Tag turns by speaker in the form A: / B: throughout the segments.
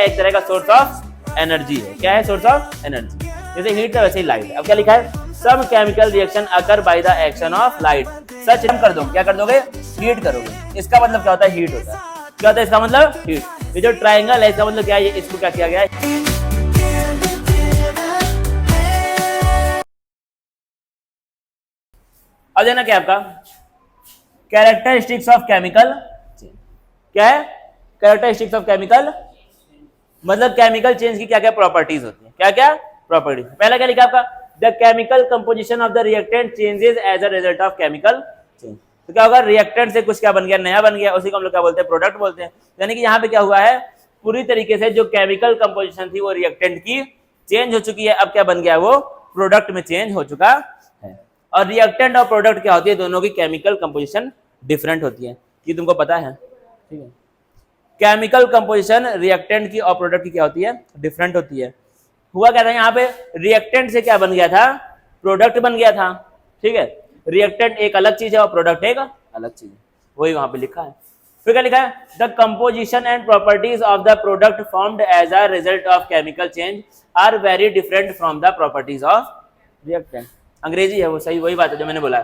A: एक तरह का सोर्स ऑफ एनर्जी है। क्या है? Source of energy. जैसे हीट है वैसे ही लाइट है। अब क्या लिखा है? Some chemical reaction occur by the action of light. सच हम कर दो, क्या कर दोगे? हीट करोगे। इसका मतलब क्या होता है? हीट होता है। क्या होता है इसका मतलब? हीट। ये जो ट्राइंगल है इसका मतलब क्या है? इसको क्या किया गया है? अब देना क्या आपका कैरेक्टरिस्टिक्स ऑफ केमिकल चेंज। क्या है? कैरेक्टरिस्टिक्स ऑफ केमिकल मतलब केमिकल चेंज की क्या क्या प्रॉपर्टीज होती है। क्या क्या प्रॉपर्टीज? पहला क्या लिखा आपका? The chemical composition of the reactant changes as a result of chemical change. तो क्या होगा? रिएक्टेंट से कुछ क्या बन गया? नया बन गया। उसी को हम लोग क्या बोलते हैं? प्रोडक्ट बोलते हैं। यानी कि यहाँ पे क्या हुआ है? पूरी तरीके से जो केमिकल कंपोजिशन थी वो रिएक्टेंट की चेंज हो चुकी है। अब क्या बन गया? वो प्रोडक्ट में चेंज हो चुका है। और रिएक्टेंट और प्रोडक्ट क्या होती है? दोनों की केमिकल कंपोजिशन डिफरेंट होती है। ये तुमको पता है? ठीक है। केमिकल कंपोजिशन रिएक्टेंट की और प्रोडक्ट की क्या होती है? डिफरेंट होती है। हुआ क्या था यहाँ पे? रिएक्टेंट से क्या बन गया था? प्रोडक्ट बन गया था। ठीक है। रिएक्टेंट एक अलग चीज है और प्रोडक्ट एक अलग चीज है। वही वहां पे लिखा है। फिर क्या लिखा है? The composition and properties of the product formed as a result of chemical change are very different from the properties of reactant. अंग्रेजी है वो, सही वही बात है जो मैंने बोला।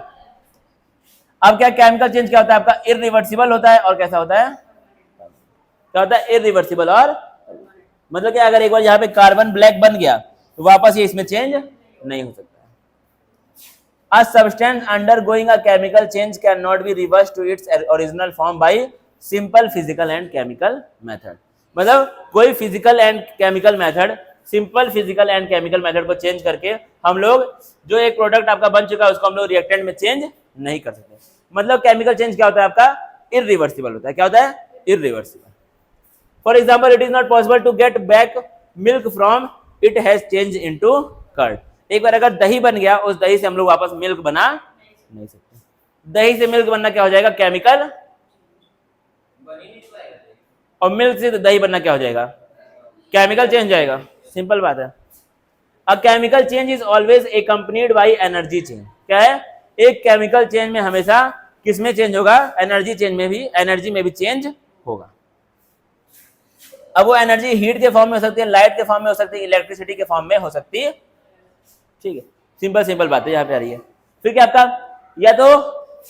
A: अब क्या केमिकल चेंज क्या होता है आपका? इरिवर्सिबल होता है। और कैसा होता है? क्या होता है? इरिवर्सिबल। और मतलब कि अगर एक बार यहाँ पे कार्बन ब्लैक बन गया तो वापस ये इसमें चेंज नहीं हो सकता। A substance undergoing a chemical change cannot be reversed to its original form by simple physical and chemical method। मतलब कोई physical and chemical method, simple physical and chemical method को चेंज करके हम लोग जो एक प्रोडक्ट आपका बन चुका है उसको हम लोग रिएक्टेंट में चेंज नहीं कर सकते। मतलब केमिकल चेंज क्या होता है आपका? इरिवर्सिबल होता है। क्या होता है? Irreversible. For example, it is not possible to get back milk from it has change into curd. एक बार अगर दही बन गया, उस दही से हम लोग वापस मिल्क बना नहीं सकते। दही से मिल्क बनना क्या हो जाएगा? केमिकल। और मिल्क से दही बनना क्या हो जाएगा? केमिकल चेंज जाएगा। सिंपल बात है। A chemical change is always accompanied by energy change. क्या है? एक केमिकल चेंज में हमेशा किसमें चेंज होगा? एनर्जी चेंज में भी, एनर्जी में भी चेंज होगा। अब वो एनर्जी हीट के फॉर्म में हो सकती है, लाइट के फॉर्म में हो सकती है, इलेक्ट्रिसिटी के फॉर्म में हो सकती है। ठीक है। सिंपल सिंपल बात है यहाँ पे आ रही है। फिर क्या आपका? या तो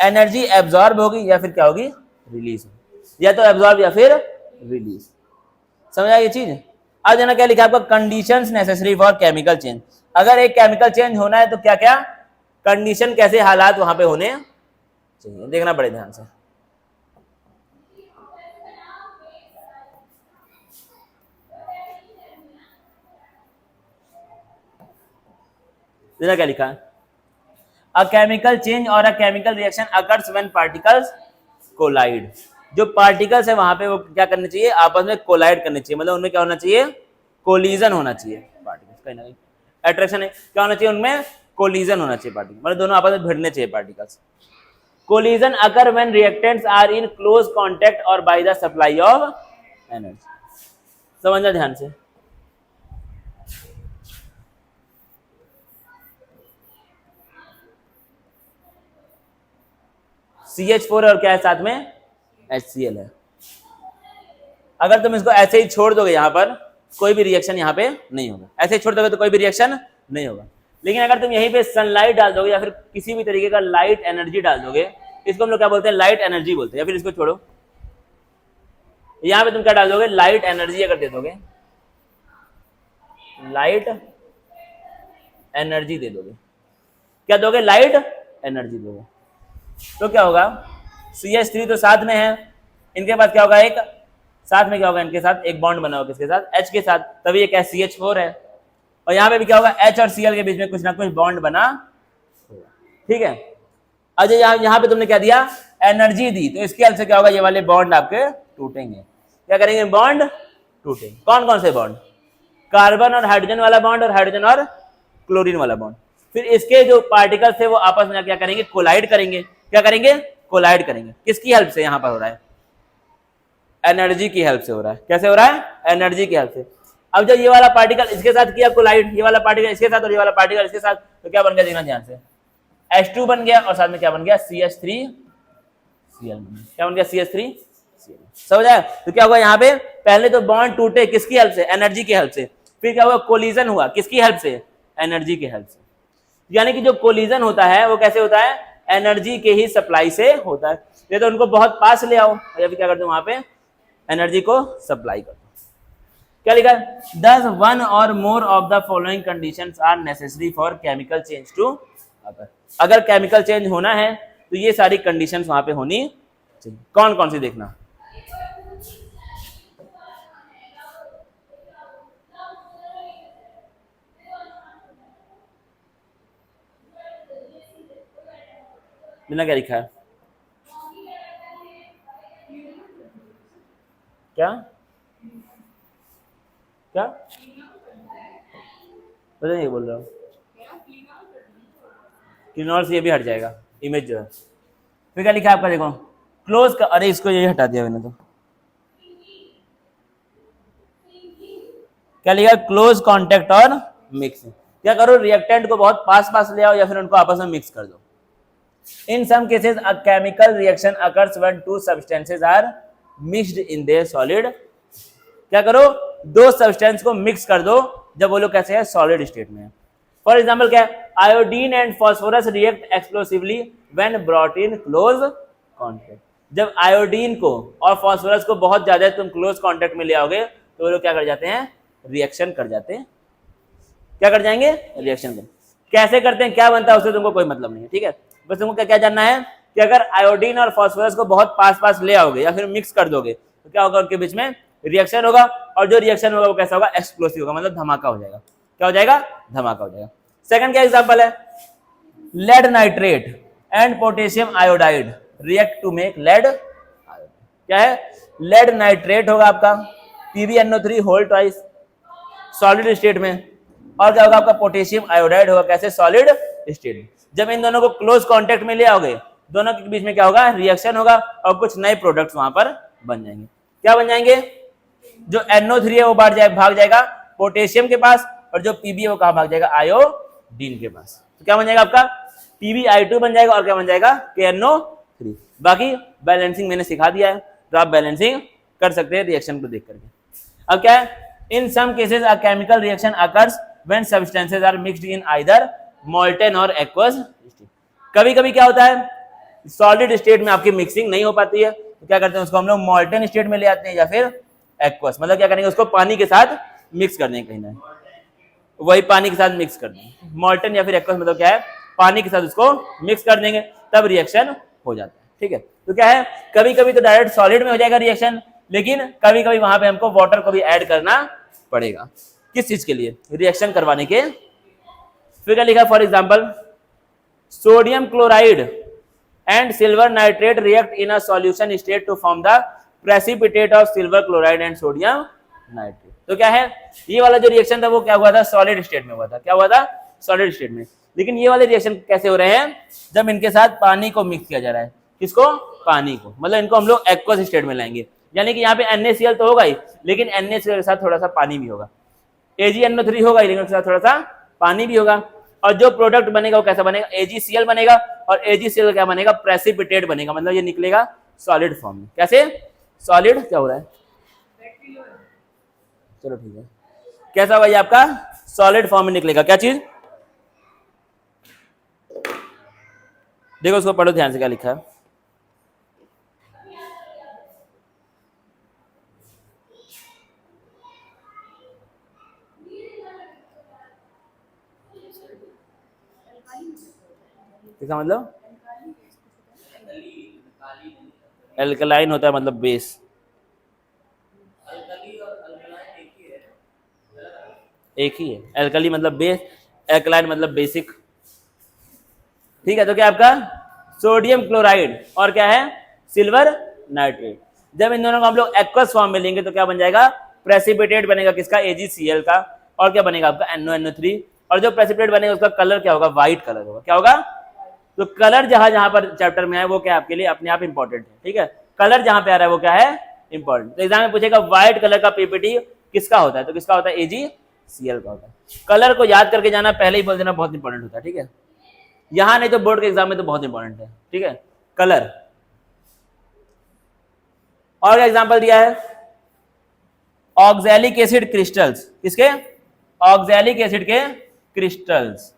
A: एनर्जी एब्जॉर्ब होगी या फिर क्या होगी? रिलीज होगी। या तो एब्जॉर्ब या फिर रिलीज। समझा ये चीज? आज है ना क्या लिखा आपका? Conditions necessary for chemical change. अगर एक केमिकल चेंज होना है तो क्या क्या कंडीशन, कैसे हालात वहां पे होने चाहिए, देखना पड़े ध्यान से। क्या लिखा है? अ केमिकल चेंज और a chemical reaction occurs when particles collide. जो पार्टिकल्स है वहां पे वो क्या करने चाहिए? आपस में कोलाइड करने चाहिए। मतलब उनमें क्या होना चाहिए? कोलिजन होना चाहिए। पार्टिकल्स कहीं ना कहीं अट्रैक्शन है, क्या होना चाहिए? उनमें कोलिजन होना चाहिए। पार्टिकल मतलब दोनों आपस में भिड़ने चाहिए particles. Collision occur when reactants are in close contact or by the supply of energy. समझना ध्यान से। CH4 और क्या है साथ में? HCl है। अगर तुम इसको ऐसे ही छोड़ दोगे यहां पर कोई भी रिएक्शन यहाँ पे नहीं होगा। ऐसे ही छोड़ दोगे तो कोई भी रिएक्शन नहीं होगा। लेकिन अगर तुम यहीं पे सनलाइट डाल दोगे या फिर किसी भी तरीके का लाइट एनर्जी डाल दोगे, इसको हम लोग क्या बोलते हैं? लाइट एनर्जी बोलते हैं। या फिर इसको छोड़ो, यहाँ पे तुम क्या डाल दोगे? लाइट एनर्जी अगर दे दोगे, लाइट एनर्जी दे दोगे। क्या दोगे? लाइट एनर्जी दोगे। तो क्या होगा? CH3 तो साथ में है, इनके पास क्या होगा? एक साथ में क्या होगा? इनके साथ एक बॉन्ड बना होगा। किसके साथ? H के साथ। तभी ये क्या? CH4 है। और यहाँ पे भी क्या होगा? H और Cl के बीच में कुछ ना कुछ बॉन्ड बना होगा। ठीक है। अच्छा यहाँ पे तुमने क्या दिया? एनर्जी दी, तो इसके हेल्प से क्या होगा? ये वाले बॉन्ड आपके टूटेंगे। क्या करेंगे? बॉन्ड टूटेंगे। कौन कौन से बॉन्ड? कार्बन और हाइड्रोजन वाला बॉन्ड और हाइड्रोजन और क्लोरीन वाला बॉन्ड। फिर इसके जो पार्टिकल्स थे वो आपस में क्या करेंगे? कोलाइड करेंगे। क्या करेंगे? कोलाइड करेंगे। किसकी हेल्प से यहाँ पर हो रहा है? एनर्जी की हेल्प से हो रहा है। कैसे हो रहा है? एनर्जी की हेल्प से। अब जब ये वाला पार्टिकल इसके साथ किया कोलाइड, ये वाला पार्टिकल इसके साथ और ये वाला पार्टिकल इसके साथ, तो क्या बन गया? देखना ध्यान से। H2 बन गया और साथ में क्या बन गया? CH3Cl। क्या बन गया? CH3Cl। समझ आया? तो क्या हुआ यहाँ पे, पहले तो बॉन्ड टूटे किसकी हेल्प से, एनर्जी की हेल्प से, फिर क्या हुआ, कोलिजन हुआ किसकी हेल्प से, एनर्जी की हेल्प से। यानी कि जो कोलिजन होता है वो कैसे होता है, एनर्जी के ही सप्लाई से होता है। ये तो उनको बहुत पास ले आओ, या फिर क्या करते हो वहां पे एनर्जी को सप्लाई कर दो। क्या लिखा है, दस one or more of the following conditions are necessary for chemical change to अगर, अगर केमिकल चेंज होना है तो ये सारी कंडीशंस वहां पे होनी चाहिए। कौन कौन सी देखना, बिना क्या लिखा है, क्या क्या पता नहीं बोल रहा हूँ, क्लिनॉल से ये भी हट जाएगा इमेज जो है। फिर क्या लिखा है आपका, देखो क्लोज का, अरे इसको ये हटा दिया मैंने तो, क्या लिखा है, क्लोज कांटेक्ट और मिक्स। क्या करो, रिएक्टेंट को बहुत पास पास ले आओ या फिर उनको आपस में मिक्स कर दो। In some cases a chemical reaction occurs when two substances are mixed in their solid. क्या करो, दो सब्सटेंस को मिक्स कर दो जब वो लोग कैसे है, सॉलिड स्टेट में है। फॉर एग्जाम्पल क्या है, iodine and phosphorus react explosively when brought in close contact. जब आयोडीन को और फॉस्फोरस को बहुत ज्यादा तुम क्लोज कांटेक्ट में ले आओगे तो वो लोग क्या कर जाते हैं, रिएक्शन कर जाते हैं। क्या कर जाएंगे, रिएक्शन कर। कैसे करते हैं, क्या बनता है, उससे तुमको कोई मतलब नहीं है, ठीक है। बस तुमको क्या क्या जानना है कि अगर आयोडीन और फॉस्फोरस को बहुत पास पास ले आओगे या फिर मिक्स कर दोगे तो क्या होगा, उनके बीच में रिएक्शन होगा, और जो रिएक्शन होगा वो कैसा होगा, एक्सप्लोसिव होगा, मतलब धमाका हो जाएगा। क्या हो जाएगा, धमाका हो जाएगा। सेकंड क्या एग्जांपल है, lead nitrate and potassium iodide react to make lead iodide. क्या है, लेड नाइट्रेट होगा आपका PbNO3 whole twice solid state में, और क्या होगा आपका, पोटेशियम आयोडाइड होगा कैसे, सॉलिड स्टेट में। जब इन दोनों को क्लोज कांटेक्ट में ले आओगे, दोनों के बीच में क्या होगा, रिएक्शन होगा, और कुछ नए प्रोडक्ट्स वहां पर बन जाएंगे। क्या बन जाएंगे, जो NO3 है वो भाग जाएगा पोटेशियम के पास, और जो Pb है वो कहां भाग जाएगा, आयोडीन के पास। तो क्या बन जाएगा आपका, PbI2 बन जाएगा, और क्या बन जाएगा, KNO3। बाकी बैलेंसिंग मैंने सिखा दिया है, तो आप बैलेंसिंग कर सकते हैं रिएक्शन को देख करके। अब क्या है, in some cases a chemical reaction occurs when substances are mixed in either molten or aqueous state. कभी कभी क्या होता है, सॉलिड स्टेट में आपकी मिक्सिंग नहीं हो पाती है, तो क्या करते हैं, उसको हम लोग मोल्टेन स्टेट में ले आते हैं, या फिर एक्वस, मतलब क्या करेंगे, उसको पानी के साथ मिक्स कर देंगे, कहीं ना वही पानी के साथ मिक्स कर देंगे। मोल्टेन या फिर एक्वस मतलब क्या है, पानी के साथ उसको मिक्स कर देंगे, तब रिएक्शन हो जाता है, ठीक है। तो क्या है, कभी कभी तो डायरेक्ट सॉलिड में हो जाएगा रिएक्शन, लेकिन कभी कभी वहां पे हमको वाटर को भी ऐड करना पड़ेगा, किस चीज के लिए, रिएक्शन करवाने के। फिर क्या लिखा, for example sodium chloride and silver nitrate react in a solution state to form the precipitate of silver chloride and sodium nitrate. तो क्या है, ये वाला जो रिएक्शन था वो क्या हुआ था, सॉलिड स्टेट में हुआ था। क्या हुआ था, सॉलिड स्टेट में। लेकिन ये वाले रिएक्शन कैसे हो रहे हैं, जब इनके साथ पानी को मिक्स किया जा रहा है। किसको, पानी को, मतलब इनको हम लोग एक्वस स्टेट में लाएंगे। यानी कि यहाँ पे NaCl तो होगा ही, लेकिन NaCl के साथ थोड़ा सा पानी भी होगा। AgNO3 होगा ही, लेकिन उसके साथ थोड़ा सा पानी भी होगा। और जो प्रोडक्ट बनेगा वो कैसा बनेगा, AgCl बनेगा, और AgCl क्या बनेगा, प्रेसिपिटेट बनेगा, मतलब ये निकलेगा सॉलिड फॉर्म में। कैसे, सॉलिड क्या हो रहा है, चलो ठीक है, कैसा होगा ये आपका, सॉलिड फॉर्म में निकलेगा। क्या चीज, देखो उसको पढ़ो ध्यान से, क्या लिखा है, इसका मतलब एल्कलाइन होता है, मतलब बेस। एक ही है, एल्कली मतलब बेस, एल्कलाइन मतलब बेसिक, ठीक है। तो क्या आपका सोडियम क्लोराइड और क्या है, सिल्वर नाइट्रेट, जब इन दोनों को हम लोग एक्वस फॉर्म में लेंगे तो क्या बन जाएगा, प्रेसिपिटेट बनेगा, किसका, AgCl का, और क्या बनेगा आपका NO3। और जो प्रेसिपिटेट बनेगा उसका कलर क्या होगा, व्हाइट कलर होगा। क्या होगा, तो कलर जहां जहां पर चैप्टर में है वो क्या आपके लिए अपने आप इंपॉर्टेंट है, ठीक है। कलर जहां पे आ रहा है वो क्या है, इंपॉर्टेंट। तो एग्जाम में पूछेगा व्हाइट कलर का PPT किसका होता है, तो किसका होता है, AgCl का होता है। कलर को याद करके जाना, पहले ही बोल देना, बहुत इंपॉर्टेंट होता है, ठीक है। यहां नहीं तो बोर्ड के एग्जाम में तो बहुत इंपॉर्टेंट है, ठीक है, कलर। और एग्जांपल दिया है ऑक्सैलिक एसिड क्रिस्टल्स, किसके? ऑक्सैलिक एसिड के क्रिस्टल्स,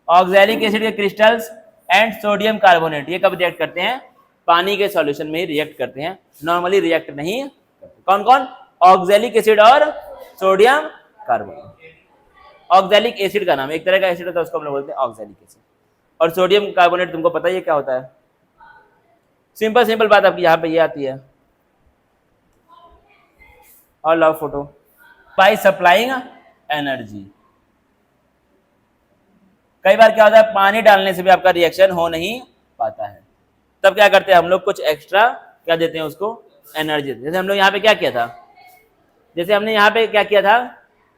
A: ऑक्सैलिक एसिड के क्रिस्टल्स एंड सोडियम कार्बोनेट, ये कब रिएक्ट करते हैं? पानी के सॉल्यूशन में ही रिएक्ट करते हैं, नॉर्मली रिएक्ट नहीं करते। कौन कौन? ऑक्सैलिक एसिड और सोडियम कार्बोनेट। ऑक्सैलिक एसिड का नाम, एक तरह का एसिड होता है उसको हम लोग बोलते हैं ऑक्सैलिक एसिड। और सोडियम कार्बोनेट तुमको पता ही है क्या होता है? सिंपल सिंपल बात आपकी यहाँ पे ये आती है, और love photo by supplying energy. कई बार क्या होता है, पानी डालने से भी आपका रिएक्शन हो नहीं पाता है, तब क्या करते हैं हम लोग, कुछ एक्स्ट्रा क्या देते हैं उसको, एनर्जी। जैसे हम लोग यहाँ पे क्या किया था, जैसे हमने यहाँ पे क्या किया था,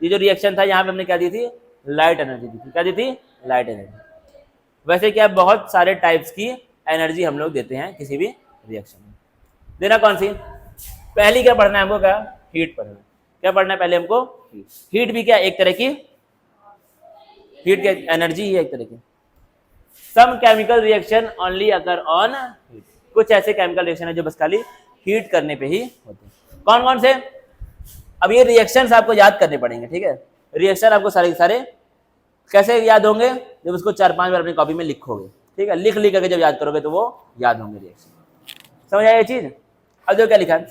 A: ये जो रिएक्शन था यहाँ पे हमने क्या दी थी, लाइट एनर्जी दी थी। क्या दी थी? Light energy. वैसे क्या बहुत सारे टाइप्स की एनर्जी हम लोग देते हैं किसी भी रिएक्शन में। देना कौन सी? पहली क्या पढ़ना है हमको, क्या? हीट पढ़ना है। क्या पढ़ना है पहले हमको? हीट भी क्या एक तरह की, हीट की एनर्जी ही है एक तरह की। Some chemical reaction only occur on heat, कुछ ऐसे केमिकल रिएक्शन है जो बस खाली हीट करने पे ही होते हैं। कौन कौन से? अब ये रिएक्शंस आपको याद करने पड़ेंगे, ठीक है? रिएक्शन आपको सारे सारे कैसे याद होंगे? जब उसको 4-5 बार अपनी कॉपी में लिखोगे, ठीक है? लिख लिख करके जब याद करोगे तो वो याद होंगे रिएक्शन। समझ आया ये चीज? अब जो क्या लिखा है,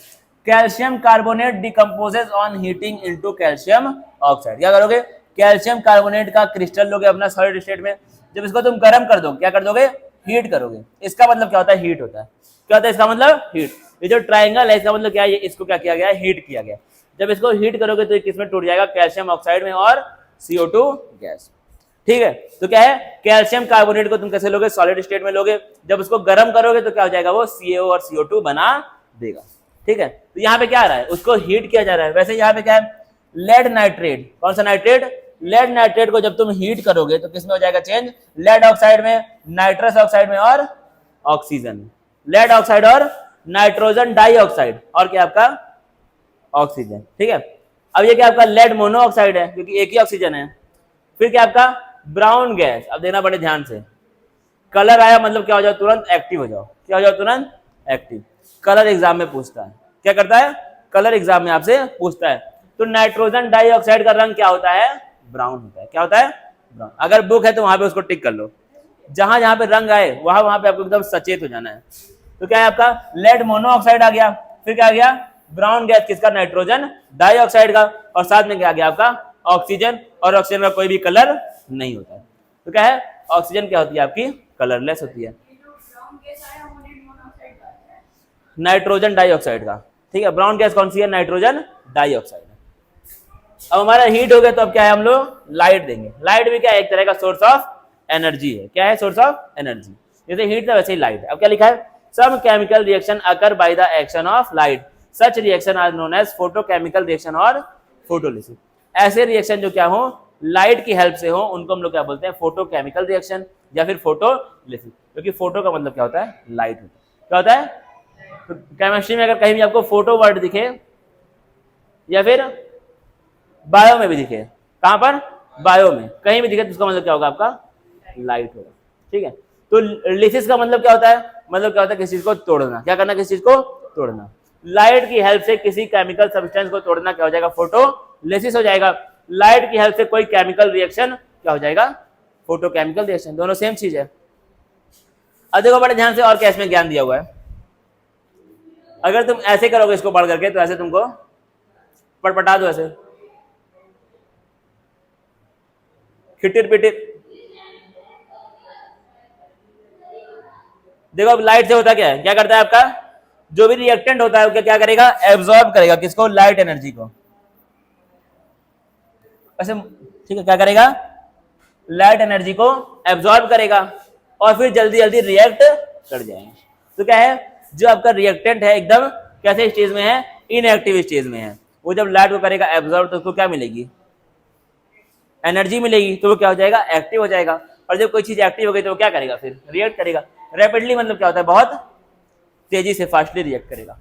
A: calcium carbonate decomposes on heating into calcium oxide. क्या करोगे? कैल्शियम कार्बोनेट का क्रिस्टल लोगे अपना सॉलिड स्टेट में, जब इसको तुम गर्म कर दो, क्या कर दोगे? हीट करोगे। इसका मतलब क्या होता है? हीट होता है। क्या होता है इसका मतलब? हीट। ये जो ट्राइंगल है इसका मतलब क्या है? इसको क्या किया गया है? हीट किया गया। जब इसको हीट करोगे तो किसमें टूट जाएगा? कैल्शियम ऑक्साइड में और CO2 गैस, ठीक है? तो क्या है, कैल्शियम कार्बोनेट को तुम कैसे लोगे? सॉलिड स्टेट में लोगे। जब उसको गर्म करोगे तो क्या हो जाएगा? वो CaO और CO2 बना देगा, ठीक है? तो यहाँ पे क्या आ रहा है? उसको हीट किया जा रहा है। वैसे यहाँ पे क्या है? Lead nitrate. कौन सा नाइट्रेट? लेड नाइट्रेट को जब तुम हीट करोगे तो किसमें हो जाएगा चेंज? लेड ऑक्साइड में, नाइट्रस ऑक्साइड में और ऑक्सीजन। लेड ऑक्साइड और नाइट्रोजन डाइऑक्साइड और क्या आपका? ऑक्सीजन, ठीक है? अब ये क्या आपका? लेड मोनोऑक्साइड है क्योंकि एक ही ऑक्सीजन है। फिर क्या आपका? Brown gas. अब देखना बड़े ध्यान से, कलर आया मतलब क्या हो जाओ? तुरंत एक्टिव हो जाओ। क्या हो जाओ? तुरंत एक्टिव। कलर एग्जाम में पूछता है, क्या करता है? कलर एग्जाम में आपसे पूछता है। तो नाइट्रोजन डाइऑक्साइड का रंग क्या होता है? ब्राउन होता है। क्या होता है? ब्राउन। अगर बुक है तो वहां पे उसको टिक कर लो, जहां जहां पे रंग आए वहां पे आपको एकदम सचेत हो जाना है। तो क्या है आपका? लेड मोनोऑक्साइड आ गया। फिर क्या आ गया? ब्राउन गैस किसका? नाइट्रोजन डाइऑक्साइड का। और साथ में क्या आ गया आपका? ऑक्सीजन। और ऑक्सीजन का कोई भी कलर नहीं होता है। तो क्या है? ऑक्सीजन क्या होती है आपकी? कलरलेस होती है। नाइट्रोजन डाइऑक्साइड का, ठीक है? ब्राउन गैस कौन सी है? Nitrogen dioxide. अब हमारा हीट हो गया तो अब क्या है? हम लोग लाइट देंगे। लाइट भी क्या है? एक तरह का सोर्स ऑफ एनर्जी है। क्या है? Source of energy. जैसे हीट था वैसे ही लाइट है। अब क्या लिखा है? Some chemical reaction occur by the action of light, such reaction are known as photochemical reaction or photolysis. ऐसे रिएक्शन जो क्या हो, लाइट की हेल्प से हो, उनको हम लोग क्या बोलते हैं? फोटोकेमिकल रिएक्शन या फिर फोटोलिसिस। क्योंकि फोटो का मतलब क्या होता है? लाइट होता है। क्या होता है? तो केमिस्ट्री में अगर कहीं भी आपको फोटो वर्ड दिखे या फिर बायो में भी दिखे, कहां पर? बायो में कहीं भी दिखे तो उसका मतलब क्या होगा? आपका लाइट होगा, ठीक है? तो लिसिस का मतलब क्या होता है? मतलब क्या होता है? किसी चीज को तोड़ना। क्या करना? किसी चीज को तोड़ना। लाइट की हेल्प से किसी केमिकल सब्सटेंस को तोड़ना क्या हो जाएगा? फोटोलिसिस हो जाएगा। लाइट की हेल्प से कोई केमिकल रिएक्शन क्या हो जाएगा? Photochemical reaction. दोनों सेम चीज है। अब देखो बड़े ध्यान से, और क्या इसमें ज्ञान दिया हुआ है। अगर तुम ऐसे करोगे इसको पढ़ करके तो ऐसे तुमको पटपटा दो, ऐसे खिटिर पिटिर। देखो अब लाइट से होता क्या है? क्या करता है आपका? जो भी रिएक्टेंट होता है वो क्या करेगा? एब्जॉर्ब करेगा। किसको? लाइट एनर्जी को। ऐसे, ठीक है? क्या करेगा? लाइट एनर्जी को एब्जॉर्ब करेगा और फिर जल्दी जल्दी रिएक्ट कर जाएंगे। तो क्या है? जो आपका रिएक्टेंट है एकदम कैसे स्टेज में है? इनएक्टिव स्टेज में है। वो जब लाइट को करेगा एब्जॉर्ब तो उसको क्या मिलेगी? एनर्जी मिलेगी। तो वो क्या हो जाएगा? एक्टिव हो जाएगा। और जब कोई चीज एक्टिव हो गई तो वो क्या करेगा? फिर रिएक्ट करेगा। रैपिडली मतलब क्या होता है? बहुत तेजी से, फास्टली रिएक्ट करेगा।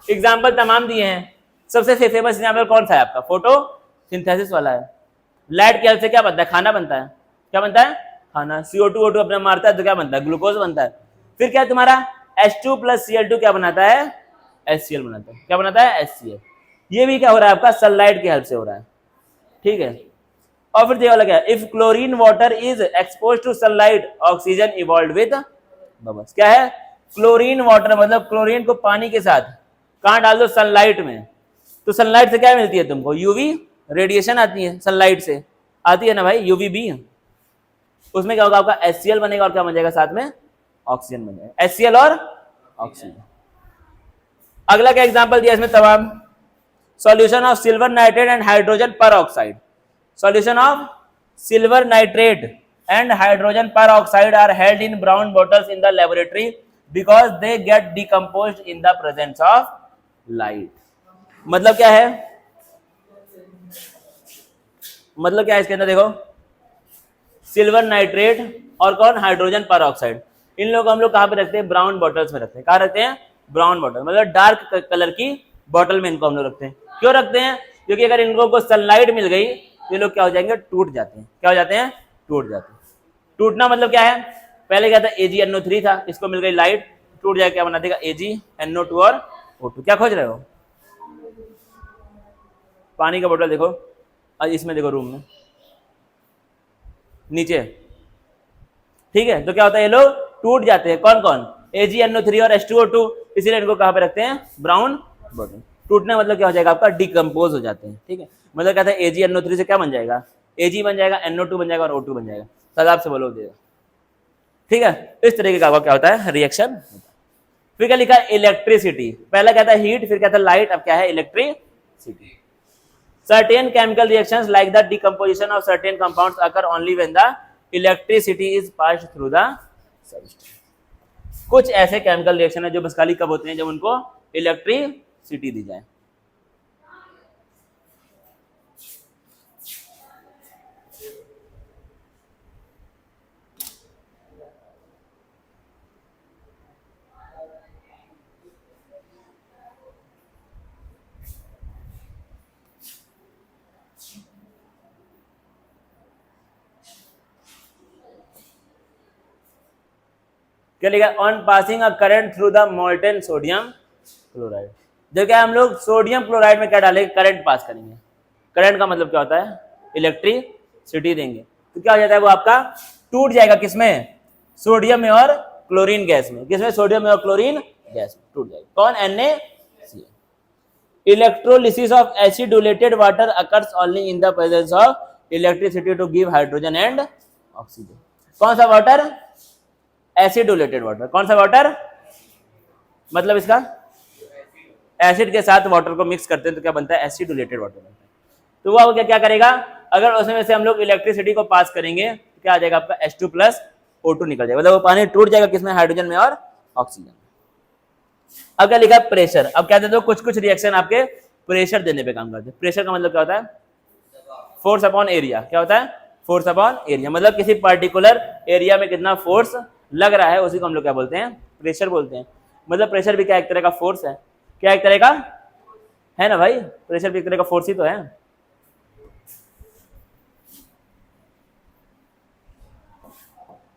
A: एग्जाम्पल तमाम दिए हैं। सबसे फेमस एग्जाम्पल कौन सा है आपका? फोटोसिंथेसिस वाला है। लाइट की हेल्प से क्या बनता है? खाना बनता है। क्या बनता है? खाना। CO2 अपना मारता है तो क्या बनता है? ग्लूकोज बनता है। फिर क्या है तुम्हारा? H2 प्लस Cl2 क्या बनाता है? HCl बनाता है। क्या बनाता है? HCl। ये भी क्या हो रहा है आपका? सनलाइट की हेल्प से हो रहा है, ठीक है। और फिर देखो क्या, if chlorine water is expose to sunlight oxygen evolve with bubbles. क्या है? क्लोरीन वाटर मतलब क्लोरीन को पानी के साथ कहां डाल दो? सनलाइट में। तो सनलाइट से क्या मिलती है तुमको? यूवी रेडिएशन आती है सनलाइट से, आती है ना भाई, यूवीबी। उसमें क्या होगा आपका? HCl बनेगा और क्या बन जाएगा साथ में? ऑक्सीजन बन जाएगा। HCl और ऑक्सीजन। अगला क्या एग्जांपल दिया इसमें तमाम? Solution of silver nitrate and hydrogen peroxide. Solution of silver nitrate and hydrogen peroxide are held in brown bottles in the laboratory because they get decomposed in the presence of light. मतलब क्या है? मतलब क्या है इसके अंदर? देखो, silver nitrate और कौन? हाइड्रोजन पर ऑक्साइड। इन लोगों को हम लोग कहां पे रखते हैं? ब्राउन बॉटल्स में रखते हैं। कहां रखते हैं? ब्राउन बॉटल, मतलब डार्क कलर की बॉटल में इनको हम लोग रखते हैं। क्यों रखते हैं? क्योंकि अगर इन लोगों को सनलाइट मिल गई तो ये लोग क्या हो जाएंगे? टूट जाते हैं। क्या हो जाते हैं? टूट जाते हैं। टूटना मतलब क्या है? पहले क्या था? AgNO3 था, इसको मिल गई लाइट, टूट जाएगा, क्या बना देगा? AgNO2 और O2। क्या खोज रहे हो? पानी का बोतल देखो, आज इसमें देखो रूम में नीचे, ठीक है। तो क्या होता है? ये लोग टूट जाते हैं। कौन कौन? AgNO3 और H2O2। इसीलिए इनको कहां पे रखते हैं? Brown bottle. टूटने मतलब क्या हो जाएगा आपका? डिकम्पोज हो जाते हैं, ठीक है। मतलब कहते हैं AgNO3 से क्या बन जाएगा? Ag बन जाएगा, NO2 बन जाएगा और O2 बन जाएगा। सदाब से बोलो देगा, ठीक है। इस तरीके का क्या होता है? रिएक्शन। फिर क्या लिखा है? इलेक्ट्रिसिटी। पहला क्या था? हीट, फिर क्या था? लाइट, अब क्या है? Electricity. Certain chemical reactions like the decomposition of certain compounds occur only when the electricity is passed through the substance. कुछ ऐसे केमिकल रिएक्शन है जो बस खाली कब होते हैं? जब उनको इलेक्ट्रिसिटी दी जाए। क्या लिखा? On passing a current through the molten sodium chloride. जब क्या हम लोग सोडियम क्लोराइड में क्या डालेंगे? करंट पास करेंगे। करंट का मतलब क्या होता है? इलेक्ट्रिसिटी देंगे। तो क्या हो जाता है? वो आपका टूट जाएगा। किसमें? सोडियम में और क्लोरीन गैस में। किसमें? सोडियम में और क्लोरीन गैस में टूट जाएगा। कौन? NaCl। Electrolysis of acidulated water occurs only in the presence of electricity to give hydrogen and oxygen. कौन सा वाटर? एसिडुलेटेड वाटर। कौन सा वाटर? मतलब इसका एसिड के साथ वाटर को मिक्स करते हैं तो क्या बनता है? एसिडुलेटेड वाटर बनता है। तो वो क्या करेगा? अगर उसमें से हम लोग इलेक्ट्रिसिटी को पास करेंगे तो क्या आ जाएगा आपका? H2 प्लस O2 निकल जाएगा। मतलब वो पानी टूट जाएगा। किसमें? हाइड्रोजन में और ऑक्सीजन। अब क्या लिखा? प्रेशर। अब क्या देते हो? कुछ कुछ रिएक्शन आपके प्रेशर देने पे काम करते हैं। प्रेशर का मतलब क्या होता है? Force upon area. क्या होता है? Force upon area. मतलब किसी पर्टिकुलर एरिया में कितना फोर्स लग रहा है उसी को हम लोग क्या बोलते हैं? प्रेशर बोलते हैं। मतलब प्रेशर भी क्या एक तरह का फोर्स है? क्या एक तरह का है ना भाई? प्रेशर भी एक तरह का फोर्स ही तो है।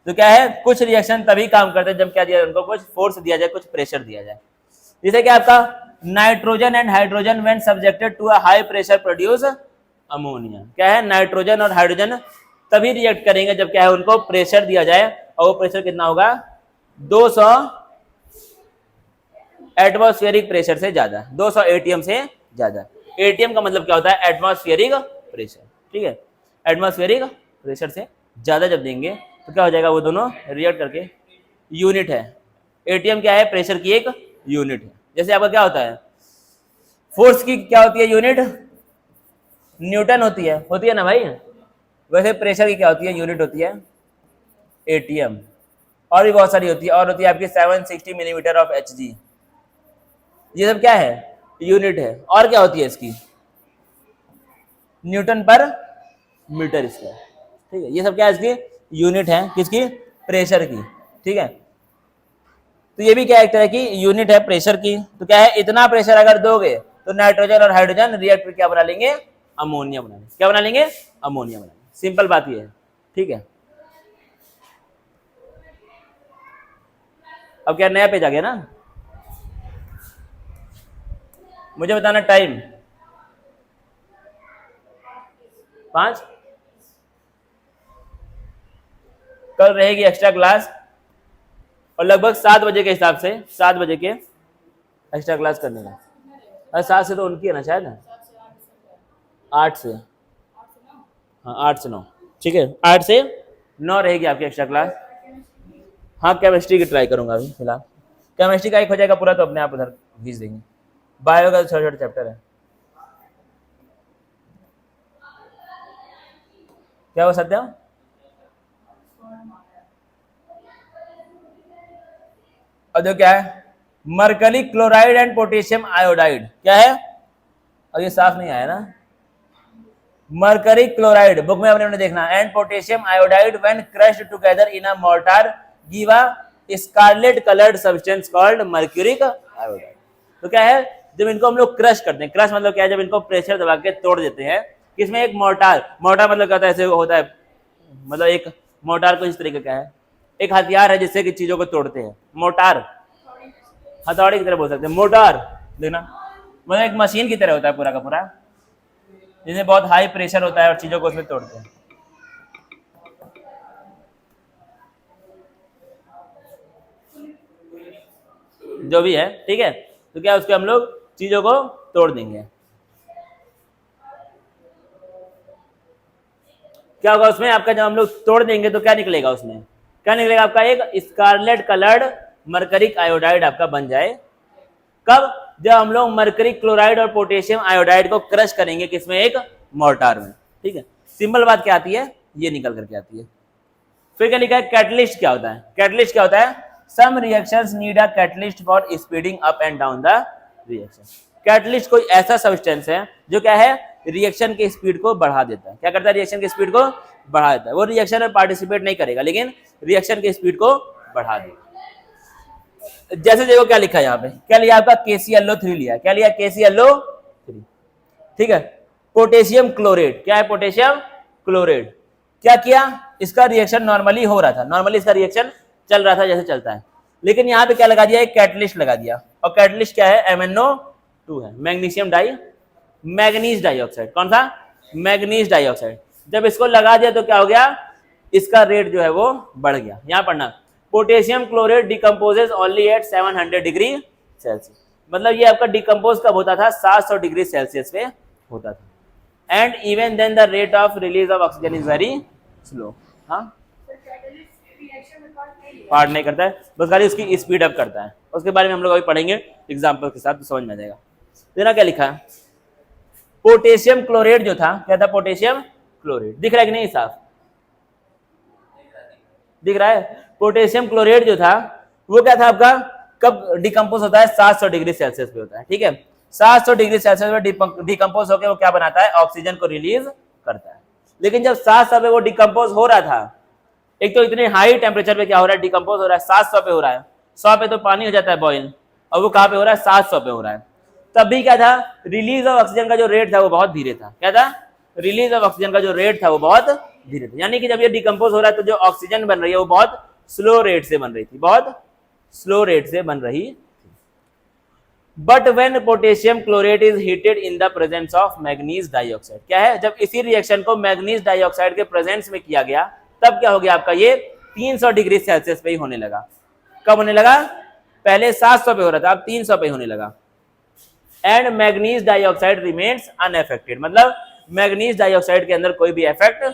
A: तो क्या है? कुछ रिएक्शन तभी काम करते हैं जब क्या दिया? उनको कुछ फोर्स दिया जाए, कुछ प्रेशर दिया जाए। जैसे कि आपका nitrogen and hydrogen when subjected to a high pressure produce ammonia. क्या है? नाइट्रोजन और हाइड्रोजन तभी रिएक्ट करेंगे जब क्या है? उनको प्रेशर दिया जाए। और वो प्रेशर कितना होगा? 200 एटमॉस्फेरिक प्रेशर से ज्यादा, 200 ATM से ज्यादा। ATM का मतलब क्या होता है? एटमॉस्फेरिक प्रेशर, ठीक है। एटमॉस्फेरिक प्रेशर से ज्यादा जब देंगे तो क्या हो जाएगा? वो दोनों रिएक्ट करके, यूनिट है ATM क्या है? प्रेशर की एक यूनिट है। जैसे आपका क्या होता है? फोर्स की क्या होती है यूनिट? न्यूटन होती है ना भाई। वैसे प्रेशर की क्या होती है? यूनिट होती है ATM। और भी बहुत सारी होती है, और होती है आपकी 760 मिलीमीटर ऑफ Hg। ये सब क्या है? यूनिट है। और क्या होती है इसकी? न्यूटन पर मीटर स्क्वायर, ठीक है। ये सब क्या है? इसकी यूनिट है। किसकी? प्रेशर की, ठीक है। तो ये भी क्या एक तरह की यूनिट है प्रेशर की। तो क्या है? इतना प्रेशर अगर दोगे तो नाइट्रोजन और हाइड्रोजन रिएक्ट क्या बना लेंगे? अमोनिया बना लेंगे। क्या बना लेंगे? अमोनिया बना लेंगे। सिंपल बात ये है, ठीक है। अब क्या नया पेज आ गया ना, मुझे बताना टाइम 5। कल रहेगी एक्स्ट्रा क्लास और लगभग 7 बजे के हिसाब से 7 बजे के एक्स्ट्रा क्लास करने का। अरे 7 से तो उनकी है ना शायद, 8 से, हाँ 8 से 9, ठीक है 8 से 9 रहेगी आपकी एक्स्ट्रा क्लास। हाँ केमिस्ट्री की ट्राई करूंगा अभी फिलहाल, केमिस्ट्री का एक हो जाएगा पूरा तो अपने आप उधर भेज देंगे। बायो का छोटे छोटे चैप्टर है। क्या हो सकते हो, और जो क्या है mercury chloride and potassium iodide क्या है, और ये साफ नहीं आया ना, मरकरी क्लोराइड बुक में अपने देखना, and potassium iodide when crushed together in a mortar give a scarlet coloured substance called mercuric iodide. तो क्या है, जब इनको हम लोग क्रश करते हैं, क्रश मतलब क्या है, जब इनको प्रेशर दबा के तोड़ देते हैं, किसमें, एक मोर्टार, मोर्टार मतलब क्या होता है, ऐसे होता है, मतलब एक मोर्टार को इस तरीके का है, एक हथियार है जिससे कि चीजों को तोड़ते हैं, मोर्टार, हथौड़ी की तरह बोल सकते हैं, मोटार देखना, मतलब एक मशीन की तरह होता है पूरा का पूरा, जिसमें बहुत हाई प्रेशर होता है और चीजों को उसमें तोड़ते हैं। जो भी है ठीक है, तो क्या उसके हम लोग चीजों को तोड़ देंगे। क्या होगा उसमें आपका, जब हम लोग तोड़ देंगे तो क्या निकलेगा उसमें, क्या निकलेगा आपका, एक स्कारलेट कलर्ड मरकरिक आयोडाइड आपका बन जाए। कब, जब हम लोग मरकरी क्लोराइड और पोटेशियम आयोडाइड को क्रश करेंगे, किसमें, एक मोर्टार में, ठीक है। सिंपल बात क्या आती है, ये निकल करके आती है। फिर क्या लिखा है, कैटलिस्ट क्या होता है, कैटलिस्ट क्या होता है, some reactions need a catalyst for speeding up and down the reaction. Catalyst कोई ऐसा सब्सटेंस है जो क्या है, रिएक्शन की स्पीड को बढ़ा देता है। क्या करता है, रिएक्शन की स्पीड को बढ़ा देता है। वो रिएक्शन में पार्टिसिपेट नहीं करेगा लेकिन रिएक्शन की स्पीड को बढ़ा देगा। जैसे देखो क्या लिखा है यहाँ पे, क्या लिया आपका, KClO3 लिया, क्या लिया, KClO3, ठीक है। पोटेशियम क्लोरेट, क्या है, पोटेशियम क्लोरेट, क्या किया, इसका रिएक्शन नॉर्मली हो रहा था, नॉर्मली इसका रिएक्शन चल रहा था जैसे चलता है, लेकिन यहाँ पे क्या लगा दिया, एक कैटलिस्ट लगा दिया, और कैटलिस्ट क्या है, MnO2 है, मैग्नीशियम मैग्नीज डाइऑक्साइड, कौन सा, मैग्नीज डाइऑक्साइड। जब इसको लगा दिया तो क्या हो गया, इसका रेट जो है वो बढ़ गया। यहाँ पढ़ना, potassium chlorate decomposes only at 700 degree Celsius, मतलब ये आपका डिकम्पोज कब होता था, 700 डिग्री सेल्सियस पे होता था। And even then the rate of release of oxygen is very slow. हाँ पार्ट नहीं करता है, बस खाली उसकी स्पीड अप करता है। उसके बारे में हम लोग अभी पढ़ेंगे एग्जाम्पल के साथ, तो समझ में आ जाएगा। देखना क्या लिखा है, पोटेशियम क्लोरेट जो था, क्या था, पोटेशियम क्लोरेट, दिख रहा है कि नहीं, साफ दिख रहा है। पोटेशियम क्लोरेट जो था वो क्या था आपका, कब डिकम्पोज होता है, 700 डिग्री सेल्सियस पे होता है, ठीक है। 700 डिग्री सेल्सियस पे डिकम्पोज होकर वो क्या बनाता है, ऑक्सीजन को रिलीज करता है। लेकिन जब 700 पे वो डिकम्पोज हो रहा था, एक तो इतने हाई टेम्परेचर पे क्या हो रहा है, डिकम्पोज हो रहा है, 700 पे हो रहा है, 100 पे तो पानी हो जाता है बॉयल, और वो कहाँ पे हो रहा है, 700 पे हो रहा है। तब भी क्या था, रिलीज ऑफ ऑक्सीजन का जो रेट था वो बहुत धीरे था। क्या था, रिलीज ऑफ ऑक्सीजन का जो रेट था वो बहुत धीरे था, यानी कि जब ये डिकम्पोज हो रहा है तो जो ऑक्सीजन बन रही है वो बहुत स्लो रेट से बन रही थी, बहुत स्लो रेट से बन रही थी। But when potassium chlorate is heated in the presence of manganese dioxide, क्या है, जब इसी रिएक्शन को मैग्नीज डाइऑक्साइड के प्रेजेंस में किया गया, तब क्या हो गया आपका, ये 300 डिग्री सेल्सियस पे ही होने लगा। कब होने लगा, पहले 700 पे हो रहा था, अब 300 पे होने लगा। And manganese dioxide remains unaffected, मतलब मैग्नीज डाइऑक्साइड के अंदर कोई भी इफेक्ट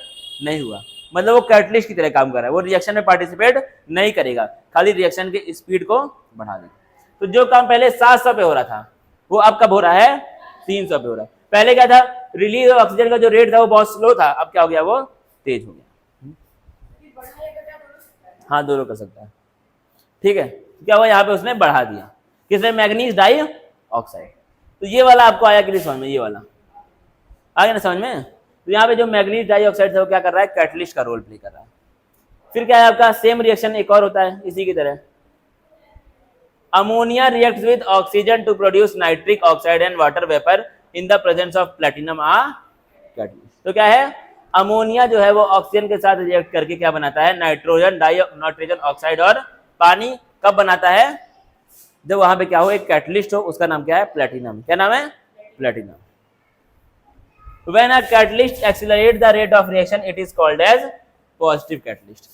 A: नहीं हुआ, मतलब वो कैटलिस्ट की तरह काम कर रहा है, वो रिएक्शन में पार्टिसिपेट नहीं करेगा, खाली रिएक्शन की स्पीड को बढ़ा देगा। तो जो काम पहले 700 पे हो रहा था वो अब कब हो रहा है, 300 पे हो रहा है। पहले क्या था, रिलीज ऑफ ऑक्सीजन का जो रेट था वो बहुत स्लो था, अब क्या हो गया, वो तेज हो गया। हाँ दोनों कर सकता है, ठीक है। क्या हुआ, यहाँ पे उसने बढ़ा दिया, किसने, मैग्नीज डाइऑक्साइड। तो ये वाला आपको आया कि नहीं समझ में, ये वाला आ गया ना समझ में। तो यहाँ पे जो मैग्नीज डाइऑक्साइड है वो क्या कर रहा है, कैटलिस्ट का रोल प्ले कर रहा है। फिर क्या है आपका, सेम रिएक्शन एक और होता है इसी की तरह, ammonia reacts with oxygen to produce nitric oxide and water vapour in the presence of platinum a catalyst. तो क्या है, अमोनिया जो है वो ऑक्सीजन के साथ रिएक्ट करके क्या बनाता है, नाइट्रोजन ऑक्साइड और पानी कब बनाता है? जब वहां पे क्या हो, एक कैटलिस्ट हो, उसका नाम क्या है? प्लेटिनम। क्या नाम है? Platinum. When a catalyst accelerates the rate of reaction, it is called as positive catalyst.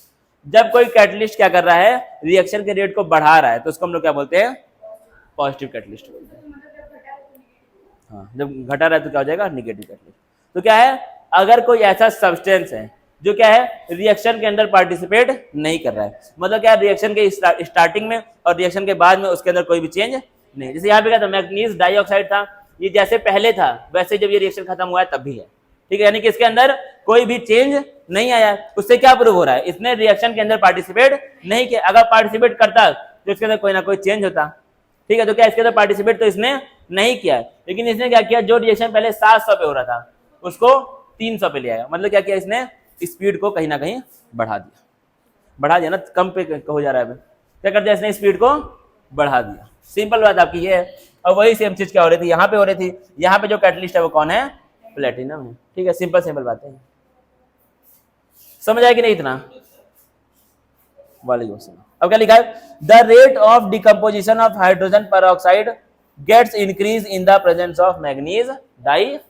A: जब कोई कैटलिस्ट क्या कर रहा है, रिएक्शन के रेट को बढ़ा रहा है, तो उसको हम लोग क्या बोलते हैं? पॉजिटिव कैटलिस्ट बोलते हैं। हाँ, जब घटा रहा है तो क्या हो जाएगा? Negative catalyst. तो क्या है, अगर कोई ऐसा सब्सटेंस है जो क्या है, रिएक्शन के अंदर पार्टिसिपेट नहीं कर रहा है, मतलब क्या, रिएक्शन के स्टार्टिंग में और रिएक्शन के बाद में उसके अंदर कोई भी चेंज नहीं। जैसे यहाँ पे क्या था, मैग्नीज डाइऑक्साइड था, ये जैसे पहले था वैसे जब ये रिएक्शन खत्म हुआ है तब भी है, ठीक है, यानी कि इसके अंदर कोई भी चेंज नहीं आया। उससे क्या प्रूव हो रहा है? इसने रिएक्शन के अंदर पार्टिसिपेट नहीं किया। अगर पार्टिसिपेट करता तो इसके अंदर कोई ना कोई चेंज होता, ठीक है। तो क्या इसके अंदर पार्टिसिपेट तो इसने नहीं किया, लेकिन इसने क्या किया, जो रिएक्शन पहले 700 पे हो रहा था उसको 300 पे ले आया। मतलब क्या किया, इसने स्पीड को कहीं ना कहीं बढ़ा दिया ना, कम पे हो जा रहा है। क्या कर दिया इसने? स्पीड को बढ़ा दिया। सिंपल बात आपकी ये है। और वही सेम चीज क्या हो रही थी, यहाँ पे हो रही थी। यहाँ पे जो कैटलिस्ट है वो कौन है? प्लेटिनम है, ठीक है। सिंपल बात है। समझ आया कि नहीं इतना? वालेकुम सलाम। अब क्या लिखा है? The rate of decomposition of hydrogen peroxide gets increase in the presence of manganese dioxide.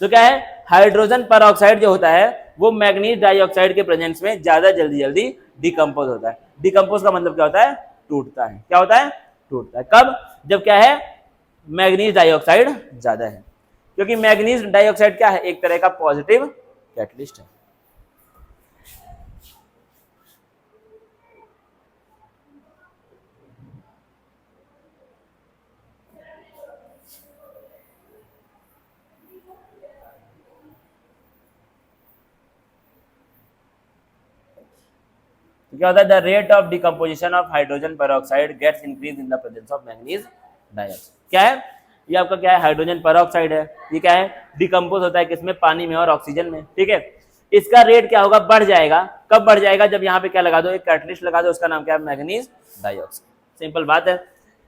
A: तो क्या है, हाइड्रोजन पेरोक्साइड जो होता है वो मैग्नीज डाइऑक्साइड के प्रेजेंस में ज्यादा जल्दी डिकम्पोज होता है। डिकम्पोज का मतलब क्या होता है? टूटता है। क्या होता है? टूटता है। कब? जब क्या है, मैग्नीज डाइऑक्साइड ज्यादा है, क्योंकि मैग्नीज डाइऑक्साइड क्या है, एक तरह का पॉजिटिव कैटलिस्ट है। क्या होता है? The rate of decomposition of hydrogen peroxide gets increase in the presence of manganese dioxide. क्या है ये? आपका क्या है? हाइड्रोजन पेरोक्साइड है। ये क्या है? डिकम्पोज होता है किसमें? पानी में और ऑक्सीजन में, ठीक है। इसका रेट क्या होगा? बढ़ जाएगा। कब बढ़ जाएगा? जब यहाँ पे क्या लगा दो, एक कैटलिस्ट लगा दो, उसका नाम क्या है? Manganese dioxide. सिंपल बात है।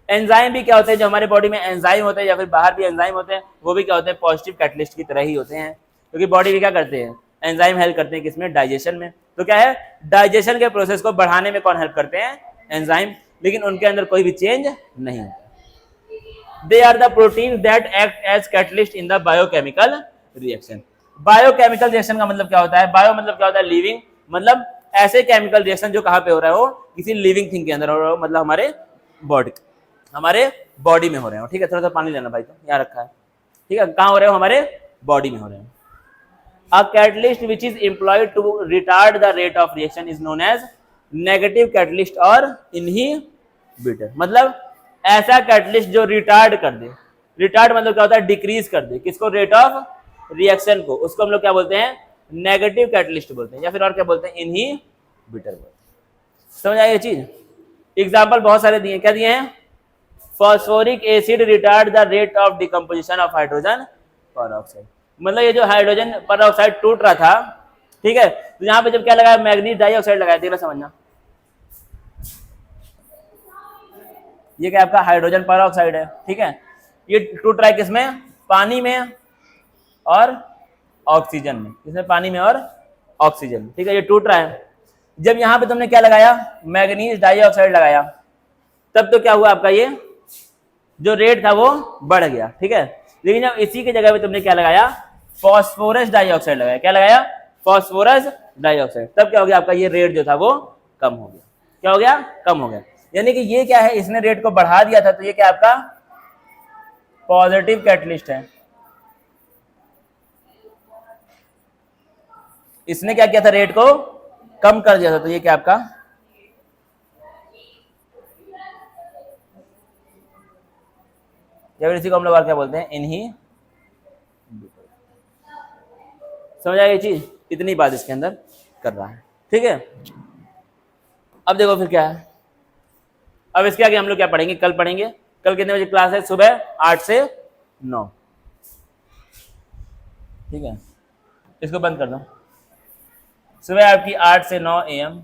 A: एंजाइम भी क्या होते हैं, जो हमारे बॉडी में एंजाइम होते हैं या फिर बाहर भी एंजाइम होते हैं, वो भी क्या होते हैं? पॉजिटिव कैटलिस्ट की तरह ही होते हैं, क्योंकि बॉडी में क्या करते हैं? एंजाइम हेल्प करते हैं किसमें? डाइजेशन में। तो क्या है, डाइजेशन के प्रोसेस को बढ़ाने में कौन हेल्प करते हैं? एंजाइम। लेकिन उनके अंदर कोई भी चेंज नहीं होता। They are the protein that act as catalyst in the biochemical reaction. Biochemical reaction का मतलब क्या होता है? बायो मतलब क्या होता है? लिविंग। मतलब ऐसे केमिकल रिएक्शन जो कहाँ पे हो रहा हो? किसी लिविंग थिंग के अंदर हो रहा हो, मतलब हमारे बॉडी में हो रहे हो, ठीक है। थोड़ा सा पानी लेना भाई, तो यहाँ रखा है, ठीक है। कहाँ हो रहे हो? हमारे बॉडी में हो रहे हो। A catalyst which is employed to retard the rate of reaction is known as negative catalyst or inhibitor। मतलब ऐसा कैटलिस्ट जो रिटार्ड कर दे। रिटार्ड मतलब क्या होता है? डिक्रीज कर दे। किसको? रेट ऑफ रिएक्शन को। उसको हम लोग क्या बोलते हैं? नेगेटिव कैटलिस्ट बोलते हैं, या फिर और क्या बोलते हैं? इनहिबिटर बोलते हैं। समझ आई ये चीज? एग्जाम्पल बहुत सारे दिए। क्या दिए हैं? Phosphoric acid retard the rate of decomposition of hydrogen peroxide. मतलब ये जो हाइड्रोजन पेरोक्साइड टूट रहा था, ठीक है, तो यहाँ पे जब क्या लगाया? मैग्नीज डाइऑक्साइड लगाया। तेरा समझना, ये क्या आपका हाइड्रोजन पेरोक्साइड है, ठीक है। ये टूट रहा है किसमें? पानी में और ऑक्सीजन में। किसमें? पानी में और ऑक्सीजन में, ठीक है। ये टूट रहा है। जब यहाँ पे तुमने क्या लगाया? मैग्नीज डाइऑक्साइड लगाया, तब तो क्या हुआ आपका? ये जो रेट था वो बढ़ गया, ठीक है। लेकिन जब इसी की जगह पे तुमने क्या लगाया? फॉस्फोरस डाइऑक्साइड लगाया। क्या लगाया? Phosphorus dioxide. तब क्या हो गया आपका? ये रेट जो था वो कम हो गया। क्या हो गया? कम हो गया। यानी कि ये क्या है? इसने रेट को बढ़ा दिया था, तो ये क्या आपका? पॉजिटिव कैटलिस्ट है। इसने क्या किया था? रेट को कम कर दिया था, तो ये क्या आपका? या फिर इसी को हम लोग और क्या बोलते हैं? इनही। समझ आएगी चीज? इतनी बात इसके अंदर कर रहा है, ठीक है। अब देखो फिर क्या है। अब इसके आगे हम लोग क्या पढ़ेंगे? कल पढ़ेंगे। कल कितने बजे क्लास है? सुबह 8 से 9, ठीक है। इसको बंद कर दो। सुबह आपकी 8 से 9 AM